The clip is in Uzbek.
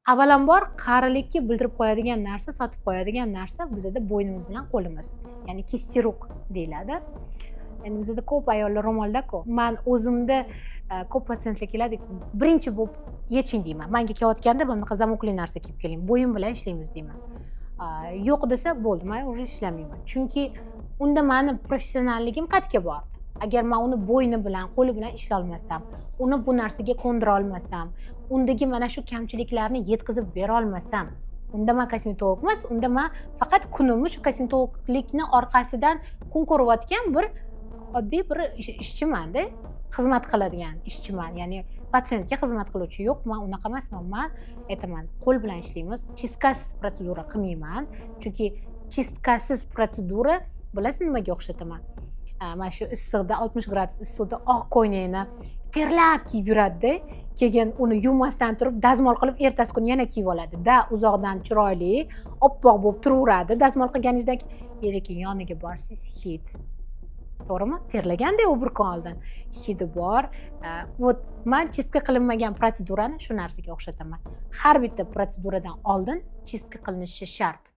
Avvalambor qarilikka bildirib qo'yadigan narsa, sotib qo'yadigan narsa bizada bo'ynimiz bilan qo'limiz. Ya'ni kisti ruk deyiladi. Endi bizada ko'p ayollar ro'molda-ku. Men o'zimda ko'p patsientlar keladi, birinchi bo'lib yeching deyman. Menga kelayotganda bunaqa zamokli narsa kiyib keling, bo'yin bilan ishlaymiz deyman. Yo'q desa bo'ldi, men уже ishlamayman. Chunki unda meni professionalligim qayerga bordi? Agar men uni bo'yni bilan, qo'li bilan ishlay olmasam, uni bu narsaga qo'ndira olmasam, undagi mana shu kamchiliklarni yetkazib bera olmasam, unda men kosmetolog emas, unda men faqat kunimni shu kosmetologlikni orqasidan kun ko'rayotgan bir oddiy bir ishchiman-da, xizmat qiladigan ishchiman. Ya'ni patsientga xizmat qiluvchi yo'q, men unaqa emasman. Men aytaman, qo'l bilan ishlaymiz, chistkasiz protsedura qilmayman. Chunki chistkasiz protsedura bilasiz nimaga o'xshataman? Mana shu issiqda 60 gradus issiqda oq ko'ylakni terlab kiyib yuradi-da, keyin uni yuvmasdan turib dazmol qilib ertasi kuni yana kiyib oladi. Uzoqdan chiroyli, oppoq bo'lib turaveradi. Dazmol qilganingizdan lekin yoniga borsangiz hid. To'g'rimi? Terlaganda u bir kun oldin hidi bor. Вот men chistka qilinmagan protsedurani shu narsaga o'xshataman. Har bitta protseduradan oldin chistka qilinishi shart.